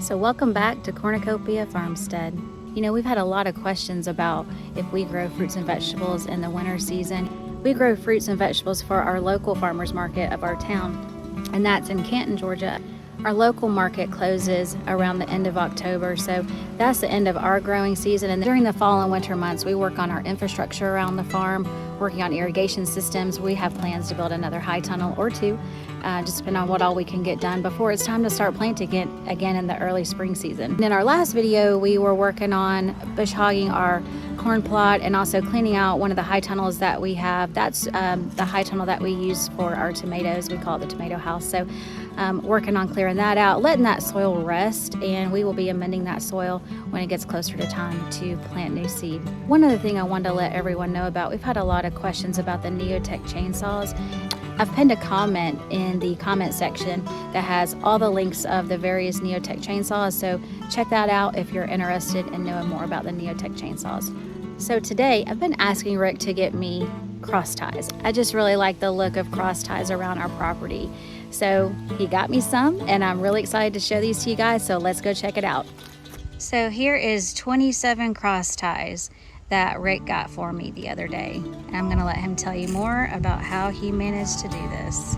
So welcome back to Cornucopia Farmstead. You know, we've had a lot of questions about if we grow fruits and vegetables in the winter season. We grow fruits and vegetables for our local farmers market of our town, and that's in Canton, Georgia. Our local market closes around the end of October, so that's the end of our growing season. And during the fall and winter months, we work on our infrastructure around the farm, working on irrigation systems. We have plans to build another high tunnel or two, just depending on what all we can get done before it's time to start planting it again in the early spring season. In our last video, we were working on bush hogging our corn plot and also cleaning out one of the high tunnels that we have. That's the high tunnel that we use for our tomatoes. We call it the tomato house. So working on clearing that out, letting that soil rest, and we will be amending that soil when it gets closer to time to plant new seed. One other thing I wanted to let everyone know about, we've had a lot of questions about the NEO-TEC chainsaws. I've pinned a comment in the comment section that has all the links of the various NEO-TEC chainsaws, so check that out if you're interested in knowing more about the NEO-TEC chainsaws. So today I've been asking Rick to get me cross ties. I just really like the look of cross ties around our property. So he got me some, and I'm really excited to show these to you guys, so let's go check it out. So here is 27 cross ties that Rick got for me the other day. And I'm gonna let him tell you more about how he managed to do this.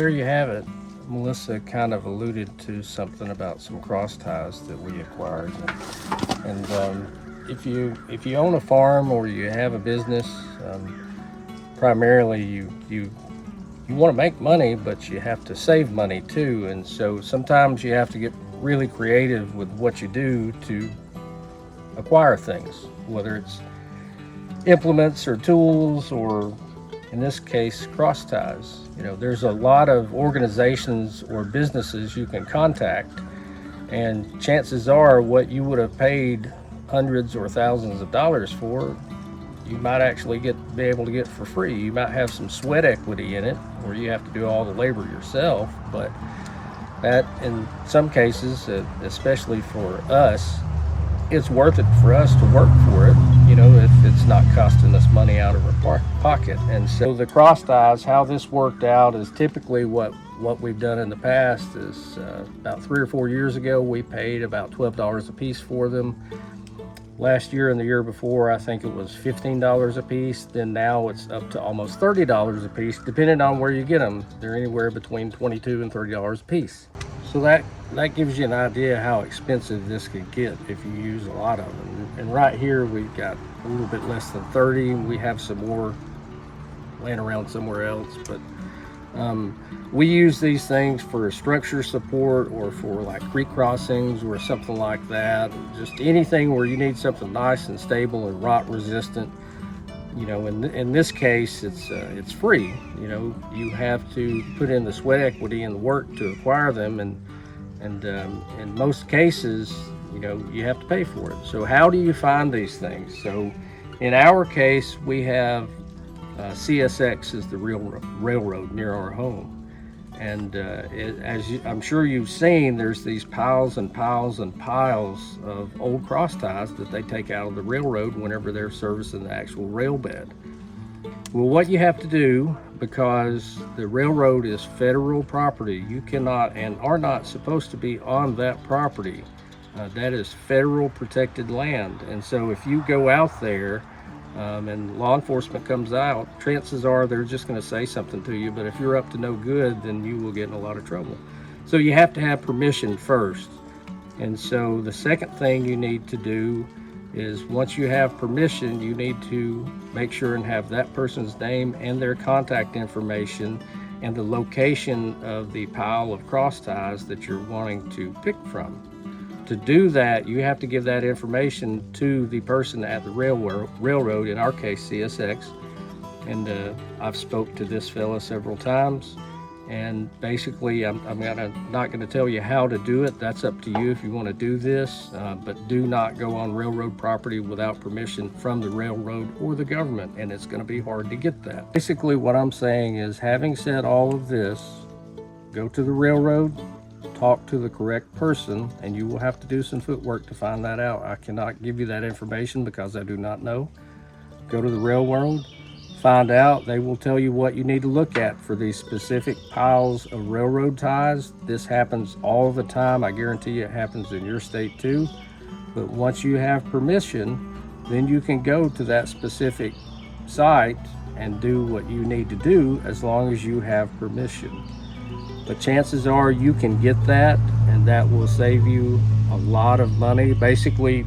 there you have it. Melissa kind of alluded to something about some cross ties that we acquired. And if you own a farm or you have a business, primarily you want to make money, but you have to save money too. And so sometimes you have to get really creative with what you do to acquire things, whether it's implements or tools, or in this case, cross ties. You know, there's a lot of organizations or businesses you can contact, and chances are what you would have paid hundreds or thousands of dollars for, you might actually be able to get for free. You might have some sweat equity in it, or you have to do all the labor yourself, but that in some cases, especially for us, it's worth it for us to work for it, you know, if it's not costing us money out of our pocket. And so the cross ties, how this worked out is typically what we've done in the past is about 3 or 4 years ago, we paid about $12 a piece for them. Last year and the year before, I think it was $15 a piece. Then now it's up to almost $30 a piece, depending on where you get them. They're anywhere between $22 and $30 a piece. So that gives you an idea how expensive this could get if you use a lot of them. And right here, we've got a little bit less than 30. We have some more laying around somewhere else, but we use these things for structure support or for like creek crossings or something like that. Just anything where you need something nice and stable and rot resistant. You know, in this case, it's free. You know, you have to put in the sweat equity and the work to acquire them, and in most cases, you know, you have to pay for it. So how do you find these things? So in our case, we have CSX is the railroad near our home. And I'm sure you've seen, there's these piles and piles and piles of old cross ties that they take out of the railroad whenever they're servicing the actual rail bed. Well, what you have to do, because the railroad is federal property, you cannot and are not supposed to be on that property. That is federal protected land. And so if you go out there and law enforcement comes out, chances are they're just going to say something to you, but if you're up to no good, then you will get in a lot of trouble. So you have to have permission first. And so the second thing you need to do is, once you have permission, you need to make sure and have that person's name and their contact information and the location of the pile of cross ties that you're wanting to pick from. To do that, you have to give that information to the person at the railroad, in our case CSX. And I've spoke to this fella several times, and basically I'm not going to tell you how to do it. That's up to you if you want to do this, but do not go on railroad property without permission from the railroad or the government, and it's going to be hard to get that. Basically what I'm saying is, having said all of this, go to the railroad, talk to the correct person, and you will have to do some footwork to find that out. I cannot give you that information because I do not know. Go to the railroad, find out. They will tell you what you need to look at for these specific piles of railroad ties. This happens all the time. I guarantee you it happens in your state too. But once you have permission, then you can go to that specific site and do what you need to do, as long as you have permission. But chances are you can get that, and that will save you a lot of money. Basically,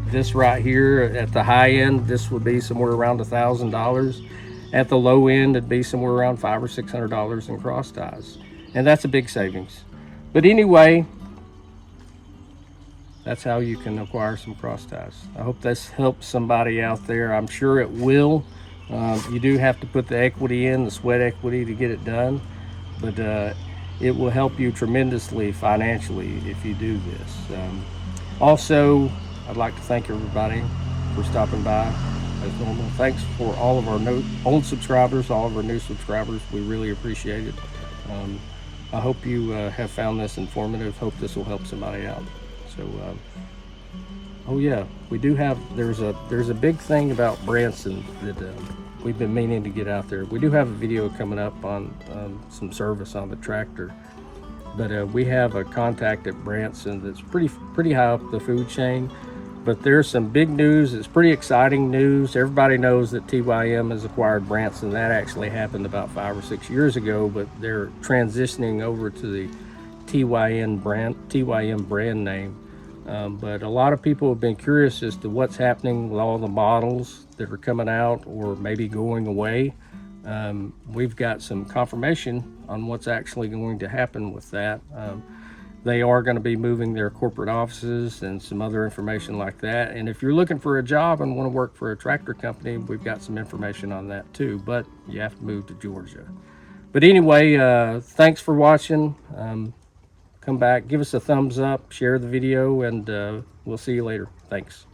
this right here at the high end, this would be somewhere around $1,000. At the low end, it'd be somewhere around $500 or $600 in cross ties. And that's a big savings. But anyway, that's how you can acquire some cross ties. I hope this helps somebody out there. I'm sure it will. You do have to put the equity in, the sweat equity, to get it done. But it will help you tremendously financially if you do this. Also, I'd like to thank everybody for stopping by as normal. Thanks for all of our old subscribers, all of our new subscribers. We really appreciate it. I hope you have found this informative. Hope this will help somebody out. So, oh yeah, we do have, there's a big thing about Branson that we've been meaning to get out there. We do have a video coming up on some service on the tractor, but we have a contact at Branson that's pretty high up the food chain. But there's some big news. It's pretty exciting news. Everybody knows that TYM has acquired Branson. That actually happened about 5 or 6 years ago, but they're transitioning over to the TYM brand name. But a lot of people have been curious as to what's happening with all the models that are coming out or maybe going away. We've got some confirmation on what's actually going to happen with that. They are going to be moving their corporate offices and some other information like that. And if you're looking for a job and want to work for a tractor company, we've got some information on that too, but you have to move to Georgia. But anyway, thanks for watching. Come back, give us a thumbs up, share the video, and we'll see you later. Thanks.